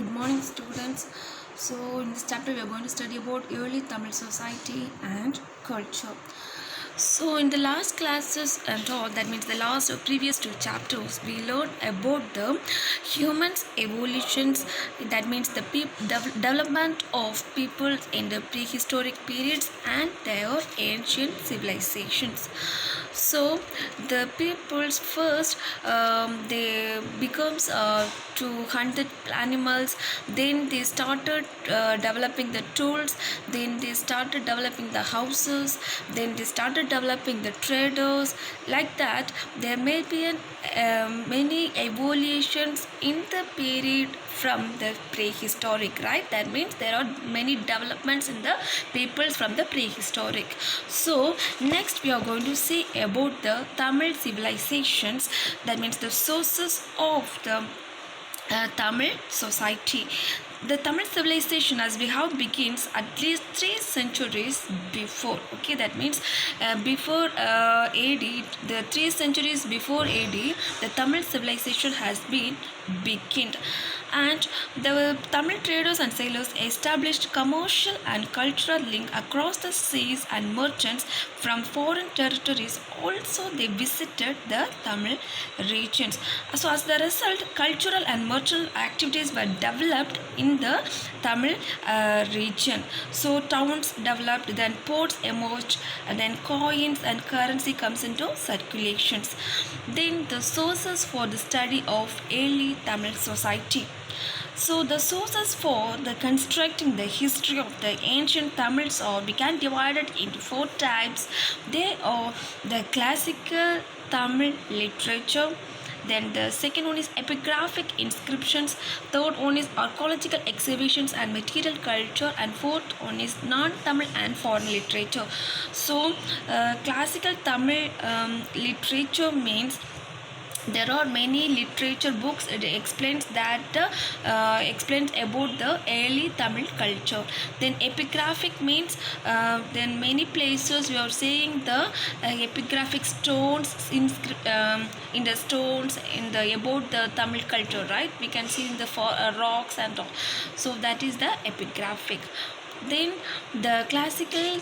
Good morning, students. So in this chapter we are going to study about early Tamil society and culture. So in the last classes and all, that means the last or previous two chapters, we learned about the humans evolutions. That means the development of people in the prehistoric periods and their ancient civilizations. So the peoples first they becomes to hunt the animals. Then they started developing the tools. Then they started developing the houses. Then they started developing the traders. Like that, there may be many evolutions in the period from the prehistoric, right? That means there are many developments in the peoples from the prehistoric. So next we are going to see about the Tamil civilizations. That means the sources of the Tamil society. The Tamil civilization as we have begins at least 3 centuries before. Okay, that means before AD, the 3 centuries before AD, the Tamil civilization has been beginned, and the Tamil traders and sailors established commercial and cultural link across the seas, and merchants from foreign territories also they visited the Tamil regions. So as the result, cultural and merchant activities were developed in the Tamil region. So towns developed, then ports emerged, and then coins and currency comes into circulations. Then the sources for the study of early Tamil society. So the sources for the constructing the history of the ancient Tamils began divided into 4 types. They are the classical Tamil literature. Then the second one is epigraphic inscriptions. Third one is archaeological excavations and material culture. And fourth one is non-Tamil and foreign literature. So classical Tamil literature means there are many literature books. It explains that explains about the early Tamil culture. Then epigraphic means then many places we are seeing the epigraphic stones in the stones in the about the Tamil culture, right? We can see in the rocks and all. So that is the epigraphic. Then the classical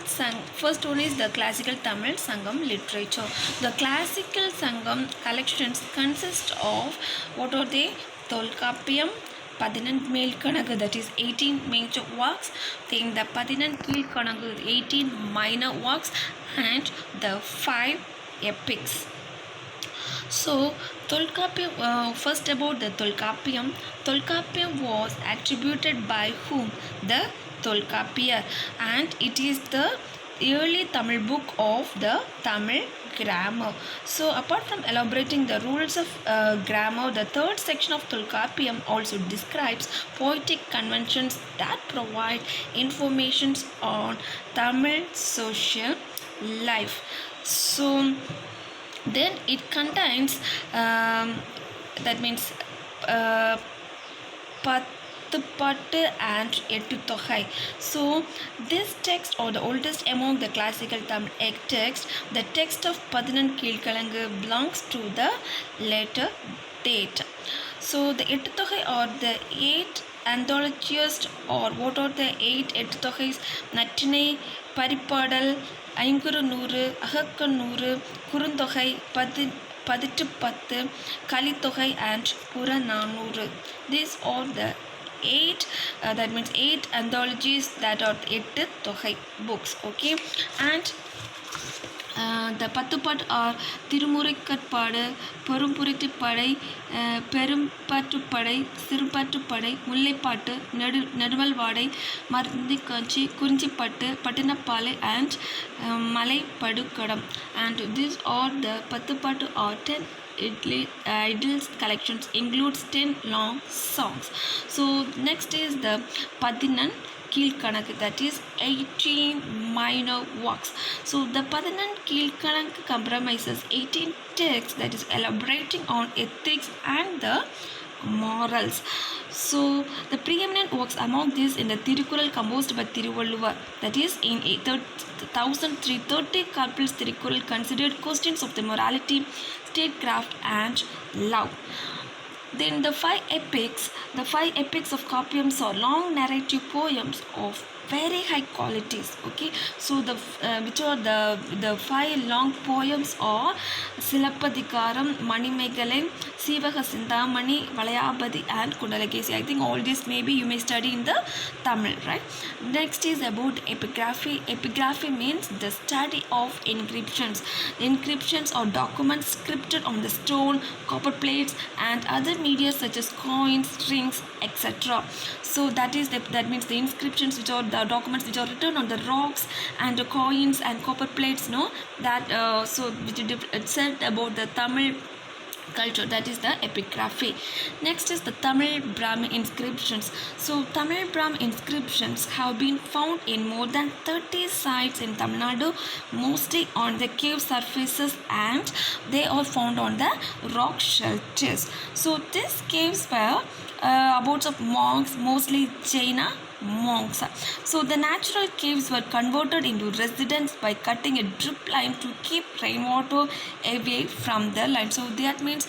first one is the classical Tamil Sangam literature. The classical Sangam collections consist of what are they? Tolkappiyam, Padinan Melkanagu, that is 18 major works. Then the Padinan Keelkanagu, 18 minor works, and the 5 epics. So Tolkappiyam, first about the Tolkappiyam. Tolkappiyam was attributed by whom? The Tolkappiyar, and it is the early Tamil book of the Tamil grammar. So apart from elaborating the rules of grammar, the third section of Tolkappiyam also describes poetic conventions that provide information on Tamil social life. So then it contains that means Pattu and Ettutogai. So this text or the oldest among the classical Tamil text, the text of Padinan Keelkalangu belongs to the later date. So the Ettutogai or the 8 anthologies, or what are the 8 Ettutogais? Nattinai, Paripadal, Ainguru Nuru, Ahakkan Nuru, Kuruntogai, Padittu Pattu, Kalitogai, and Purananuru. These are the 8 that means 8 anthologies that are 8 Togai books. Okay, and the Pattupat are Tirumurakatpada, Perumpurittippadai, Perumpattupadai, Sirupattupadai, Mullaipattu, Nedumalvadai, Marundikkanchi, Kurincipattu, Pattinappalai, and Malaipadukadam. And these are the Pattupattu or 10 idylls collections, includes 10 long songs. So next is the Padinan Keelkanagu, that is 18 minor works. So the Padinan Keelkanagu comprises 18 texts that is elaborating on ethics and the morals. So the preeminent works among these in the Tirukural composed by Tiruvalluvar, that is in 1330 Karpil's Tirukural considered questions of the morality, statecraft, and love. Then the five epics of Kapiams are long narrative poems of very high qualities. Okay, so which are the five long poems are Silapadikaram, Manimegalai, Sivaga Sindhamani, Valayabadi, and Kundalakesi. I think all this maybe you may study in the Tamil, right? Next is about epigraphy. Epigraphy means the study of inscriptions. Inscriptions are documents scripted on the stone, copper plates, and other media such as coins, strings, etc. So that means the inscriptions, which are the documents which are written on the rocks and the coins and copper plates. No, that which it said about the Tamil culture, that is the epigraphy. Next is the Tamil Brahmi inscriptions. So Tamil Brahmi inscriptions have been found in more than 30 sites in Tamil Nadu, mostly on the cave surfaces, and they are found on the rock shelters. So these caves were abodes of monks, mostly Jaina monks. So the natural caves were converted into residence by cutting a drip line to keep rainwater away from the line. So that means,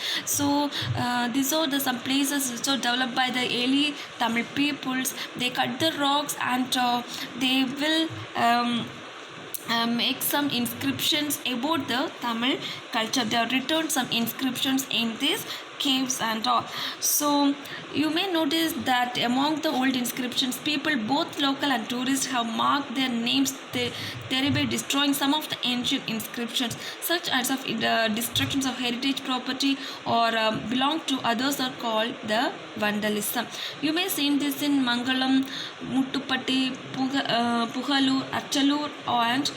these are some places which are developed by the early Tamil peoples. They cut the rocks and they will make some inscriptions about the Tamil culture. They have written some inscriptions in these caves and all. So you may notice that among the old inscriptions, people both local and tourists have marked their names thereby destroying some of the ancient inscriptions, such as of destructions of heritage property or belong to others are called the vandalism. You may see this in Mangalam, Muttupatti, Pugalur, Achalur, and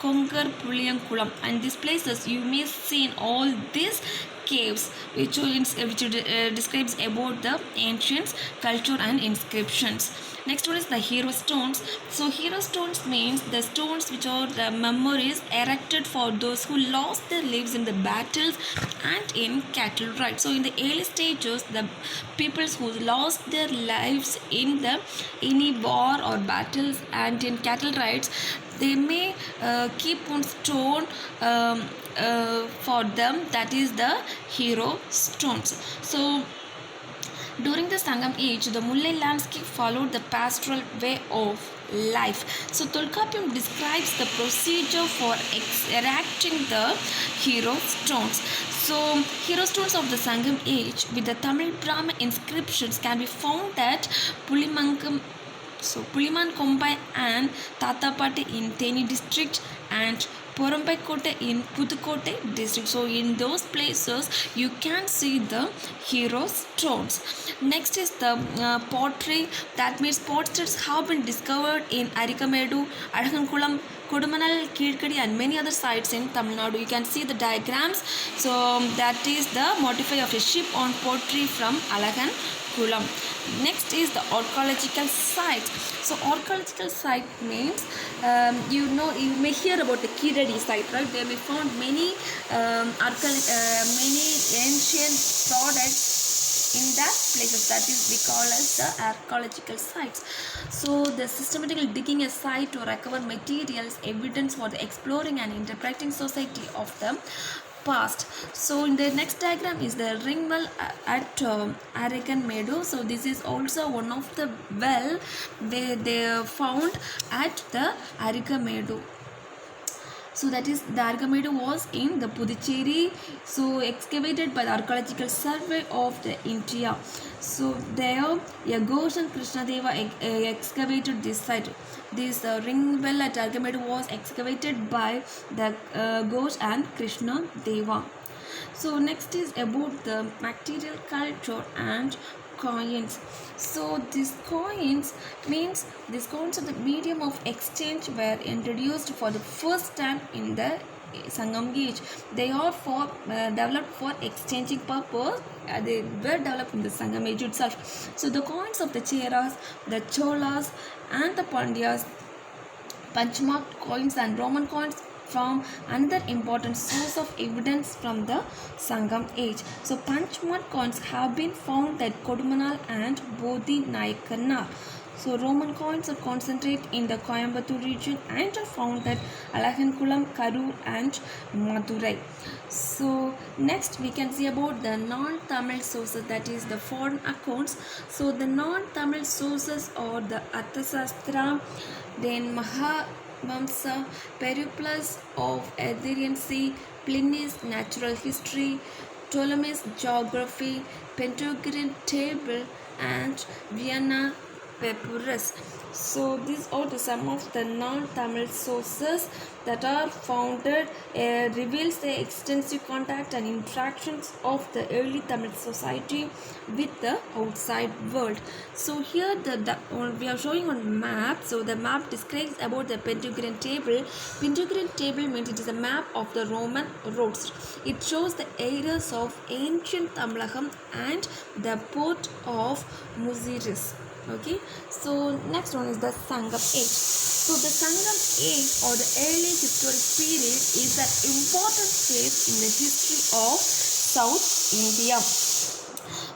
Kongar Puliyankulam, and these places you may see in all these caves which describes about the ancient culture and inscriptions. Next one is the hero stones. So hero stones means the stones which are the memories erected for those who lost their lives in the battles and in cattle raids. So in the early stages, the peoples who lost their lives in any war or battles and in cattle raids, they may keep one stone for them, that is the hero stones. So during the Sangam age, the Mullai landscape followed the pastoral way of life. So Tolkappiyam describes the procedure for erecting the hero stones. So hero stones of the Sangam age with the Tamil Brahma inscriptions can be found at Pulimankam, Puliman Kombai and Tatapati in Theni district and Porambaikkottai in Pudukkottai district. So in those places you can see the hero stones. Next is the pottery. That means potstats have been discovered in Arikamedu, Adakankulam, Kodumanal, Kirkadi, and many other sites in Tamil Nadu. You can see the diagrams. So that is the motify of a ship on pottery from Alagankulam. Next is the archaeological site. So archaeological site means you may hear about the Kiradi site, right? There may found many many ancient products in that places, that is we call as the archaeological sites. So the systematically digging a site to recover materials, evidence for the exploring and interpreting society of the past. So in the next diagram is the ring well at Araganmedu. So this is also one of the well they found at the Araganmedu. So that is the Argamedu was in the Puducherry, so excavated by the Archaeological Survey of the India. So there Ghosh and Krishnadeva excavated this site. This ring well at Argamedu was excavated by the Ghosh and Krishnadeva. So next is about the material culture and coins. So these coins means these coins are the medium of exchange were introduced for the first time in the Sangam age. They are for developed for exchanging purpose. They were developed in the Sangam age itself. So the coins of the Cheras, the Cholas, and the Pandyas, punchmarked coins and Roman coins from another important source of evidence from the Sangam age. So punchmark coins have been found at Kodumanal and Bodhi Nayakannar. So Roman coins are concentrated in the Coimbatore region and are found at Alahankulam, Karur and Madurai. So next we can see about the non-Tamil sources, that is the foreign accounts. So the non-Tamil sources are the Arthasastra, then Mahavamsa, Periplus of Athenian Sea, Pliny's Natural History, Ptolemy's Geography, Pentagonian Table, and Vienna Papyrus. So these are the some of the non-Tamil sources that are founded, reveals the extensive contact and interactions of the early Tamil society with the outside world. So here we are showing on map. So the map describes about the Pentagonian table. Pentagonian table means it is a map of the Roman roads. It shows the areas of ancient Tamlakam and the port of Muziris. Okay, so next one is the Sangam age. So the Sangam age or the early historic period is an important phase in the history of South India.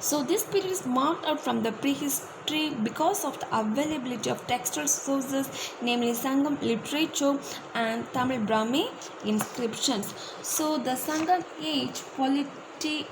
So this period is marked out from the prehistory because of the availability of textual sources, namely Sangam literature and Tamil Brahmi inscriptions. So the Sangam age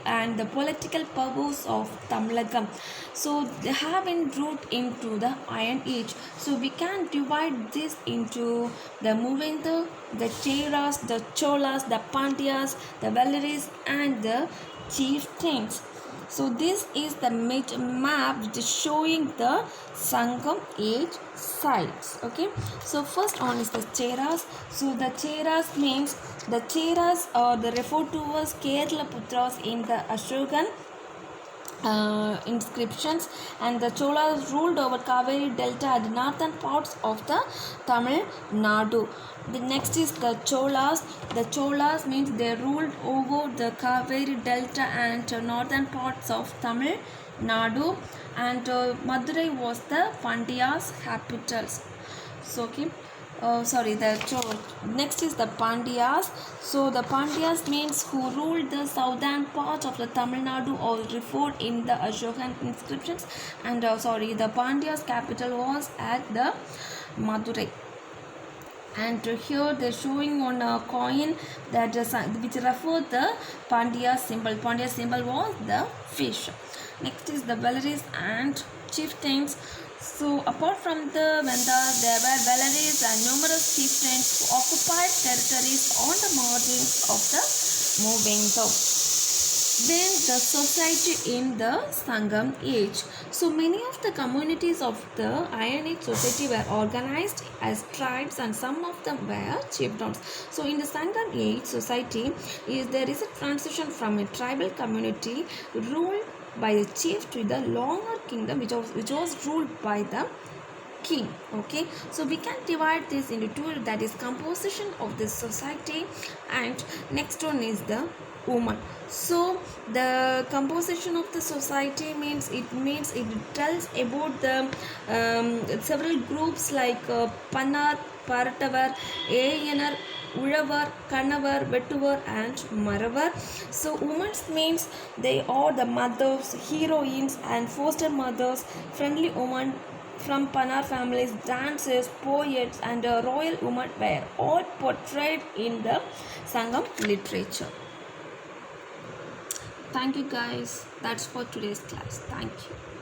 and the political powers of Tamilakam. So they have been rooted into the Iron Age. So we can divide this into the Mohenjo, the Cheras, the Cholas, the Pandyas, the Velaris and the chieftains. So this is the major map which is showing the Sangam age sites. Okay. So first one is the Cheras. So the Cheras means the Cheras are the referred to as Kerala Putras in the Ashokan inscriptions, and the Cholas ruled over Kaveri Delta at the northern parts of the Tamil Nadu. The next is the Cholas. The Cholas means they ruled over the Kaveri Delta and northern parts of Tamil Nadu, and Madurai was the Pandya's capitals. So okay. Next is the Pandyas. So the Pandyas means who ruled the southern part of the Tamil Nadu or referred in the Ashokan inscriptions, and the Pandyas capital was at the Madurai. And here they're showing on a coin that which referred the Pandya symbol. Pandya symbol was the fish. Next is the Velaris and chieftains. So apart from the Vendas, there were Velaris and numerous chieftains who occupied territories on the margins of the Mohenjo. Then the society in the Sangam age. So many of the communities of the Iron Age society were organized as tribes and some of them were chiefdoms. So in the Sangam age society, there is a transition from a tribal community ruled by a chief to the longer kingdom which was ruled by the king. Okay, so we can divide this into two, that is composition of the society, and next one is the woman. So the composition of the society means it tells about the several groups like Pannar, Paratavar, Ayanar, Ulavar, Kannavar, Vettuvar and Maravar. So women means they are the mothers, heroines and foster mothers, friendly women from Pannar families, dancers, poets and royal women were all portrayed in the Sangam literature. Thank you guys. That's for today's class. Thank you.